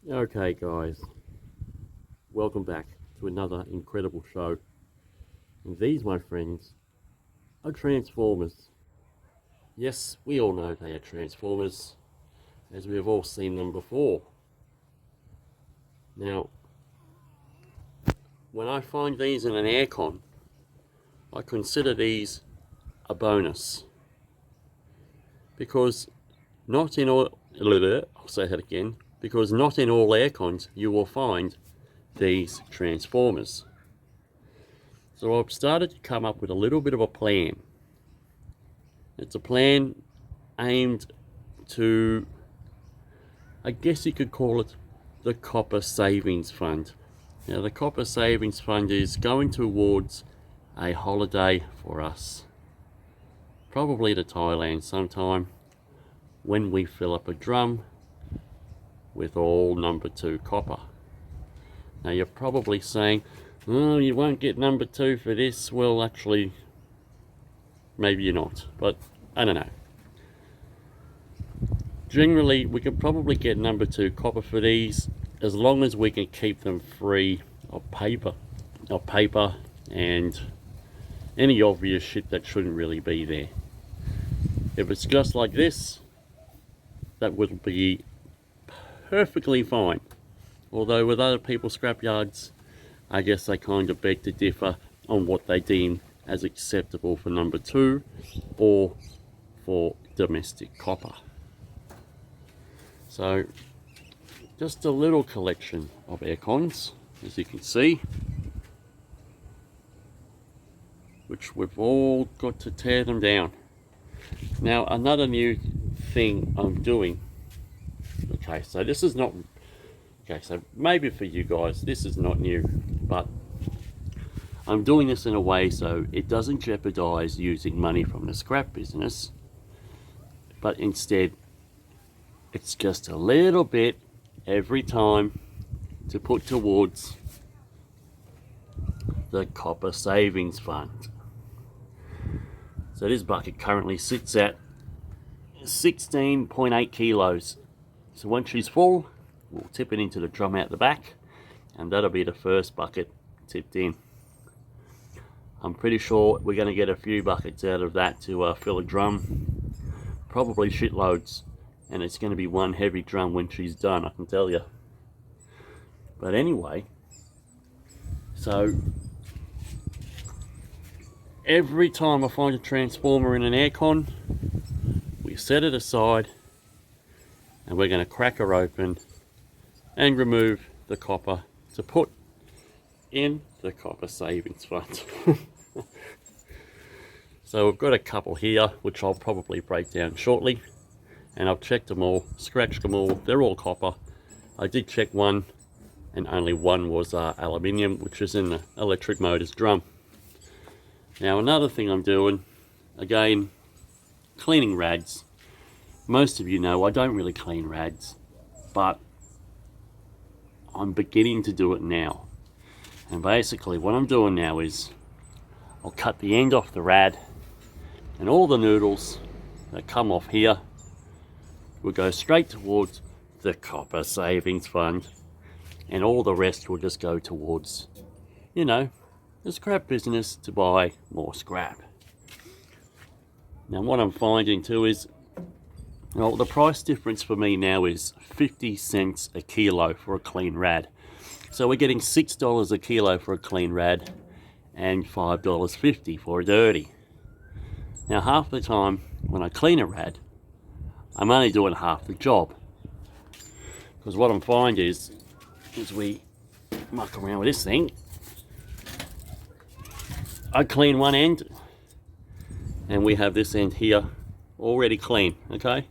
Okay guys, welcome back to another incredible show. And these, my friends, are Transformers. Yes, we all know they are Transformers, as we have all seen them before. Now, when I find these in an aircon, I consider these a bonus. Because not in all, I'll say that again, because not in all aircons you will find these Transformers. So I've started to come up with a little bit of a plan. It's a plan aimed to, I guess you could call it, the Copper Savings Fund. Now the Copper Savings Fund is going towards a holiday for us, probably to Thailand sometime, when we fill up a drum with all number 2 copper. Now you're probably saying, oh, you won't get number 2 for this. Well, actually, maybe you're not, but I don't know. Generally, we can probably get number 2 copper for these as long as we can keep them free of paper and any obvious shit that shouldn't really be there. If it's just like this, that would be perfectly fine. Although with other people's scrapyards, I guess they kind of beg to differ on what they deem as acceptable for number 2 or for domestic copper. So just a little collection of aircons, as you can see, which we've all got to tear them down. Now another new thing I'm doing, okay, so this is not, okay, so maybe for you guys this is not new, but I'm doing this in a way so it doesn't jeopardize using money from the scrap business, but instead it's just a little bit every time to put towards the Copper Savings Fund. So this bucket currently sits at 16.8 kilos. So once she's full, we'll tip it into the drum out the back, and that'll be the first bucket tipped in. I'm pretty sure we're going to get a few buckets out of that to fill a drum, probably shitloads, and it's going to be one heavy drum when she's done, I can tell you. But anyway, so every time I find a transformer in an aircon, we set it aside and we're going to crack her open and remove the copper to put in the Copper Savings Fund. So we've got a couple here which I'll probably break down shortly, and I've checked them all, scratched them all, they're all copper. I did check one and only one was aluminium, which is in the electric motors drum. Now another thing I'm doing, again, cleaning rads. Most of you know I don't really clean rads, but I'm beginning to do it now. And basically what I'm doing now is I'll cut the end off the rad, and all the noodles that come off here will go straight towards the Copper Savings Fund, and all the rest will just go towards, you know, the scrap business to buy more scrap. Now what I'm finding too is, well, the price difference for me now is 50 cents a kilo for a clean rad. So we're getting $6 a kilo for a clean rad and $5.50 for a dirty. Now half the time when I clean a rad, I'm only doing half the job. Because what I'm finding is, as we muck around with this thing, I clean one end and we have this end here already clean, okay?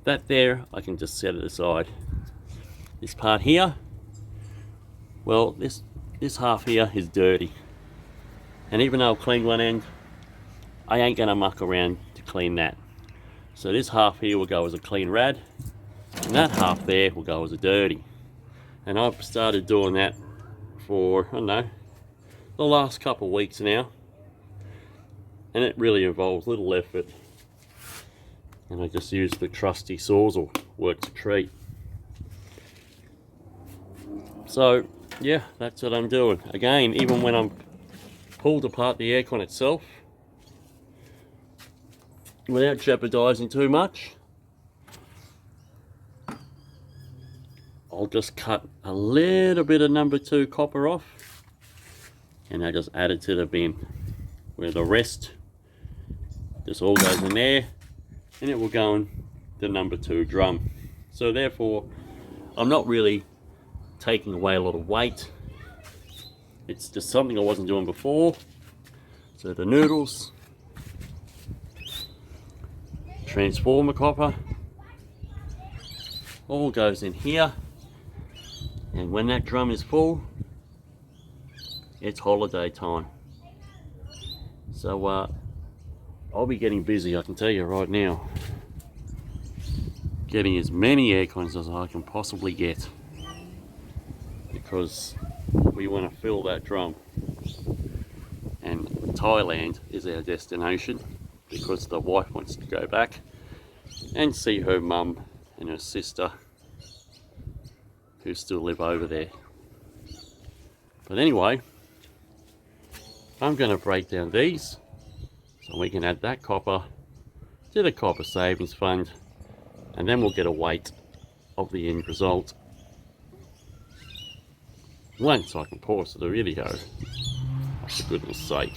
That there, I can just set it aside. This part here, well, this half here is dirty. And even though I've cleaned one end, I ain't gonna muck around to clean that. So this half here will go as a clean rad, and that half there will go as a dirty. And I've started doing that for, I don't know, the last couple of weeks now. And it really involves little effort. And I just use the trusty Sawzall, works a treat. So yeah, that's what I'm doing. Again, even when I'm pulled apart the aircon itself, without jeopardizing too much, I'll just cut a little bit of number 2 copper off and I just add it to the bin, where the rest just all goes in there and it will go in the number 2 drum. So therefore I'm not really taking away a lot of weight. It's just something I wasn't doing before. So the noodles, transformer copper, all goes in here, and when that drum is full, it's holiday time. So I'll be getting busy, I can tell you right now, getting as many aircons as I can possibly get, because we want to fill that drum. And Thailand is our destination because the wife wants to go back and see her mum and her sister who still live over there. But anyway, I'm going to break down these so we can add that copper to the copper savings fund, and then we'll get a weight of the end result once I can pause the video, for goodness sake.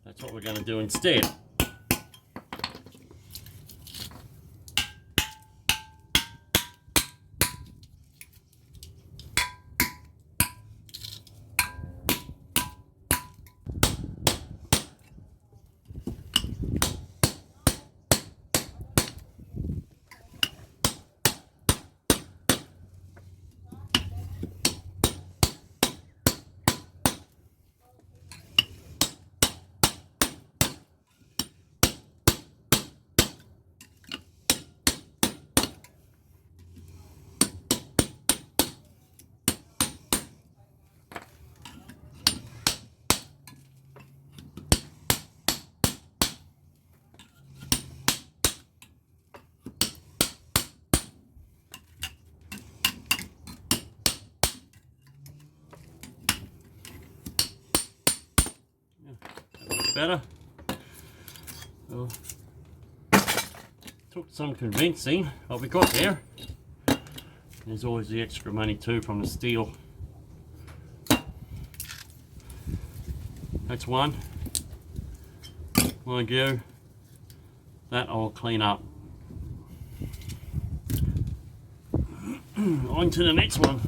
That's what we're going to do instead. Better. Well, took some convincing, but we got there. There's always the extra money too from the steel. That's one. Mind you, that I'll clean up. On to the next one.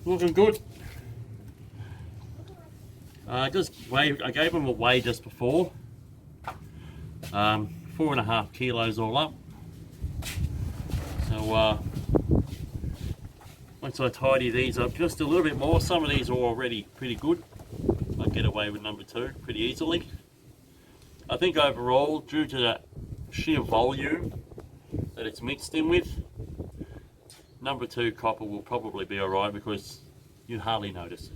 Looking good. I gave them a weigh just before. 4.5 kilos all up. So once I tidy these up just a little bit more, some of these are already pretty good. I'll get away with number 2 pretty easily. I think overall, due to that sheer volume that it's mixed in with, number 2 copper will probably be alright because you hardly notice.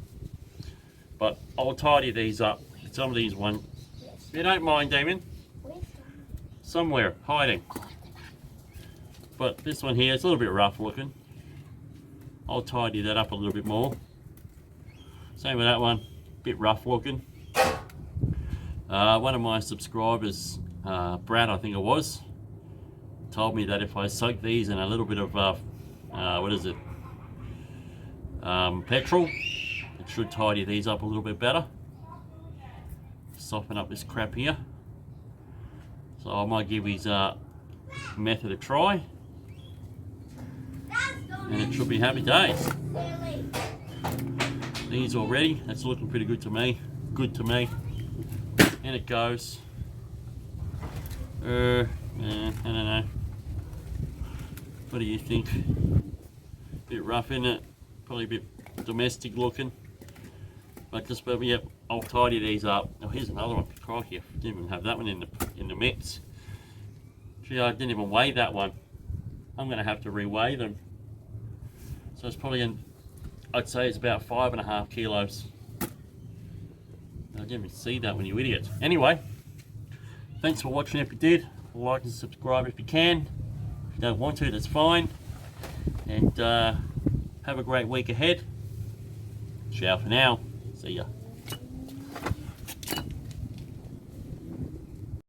But I'll tidy these up. Some of these ones, if you don't mind, Damien, somewhere hiding. But this one here, it's a little bit rough looking. I'll tidy that up a little bit more. Same with that one, bit rough looking. One of my subscribers, Brad I think it was, told me that if I soak these in a little bit of what is it, petrol, it should tidy these up a little bit better, soften up this crap here. So I might give his method a try, and it should be happy days. These already, that's looking pretty good to me. And it goes. I don't know. What do you think? Bit rough, isn't it? Probably a bit domestic looking. But just, yep, I'll tidy these up. Oh, here's another one. Crikey, I didn't even have that one in the mix. Gee, I didn't even weigh that one. I'm going to have to re-weigh them. So it's probably I'd say it's about 5.5 kilos. I didn't even see that one, you idiot. Anyway, thanks for watching. If you did, like and subscribe if you can. If you don't want to, that's fine. And have a great week ahead. Ciao for now. See ya.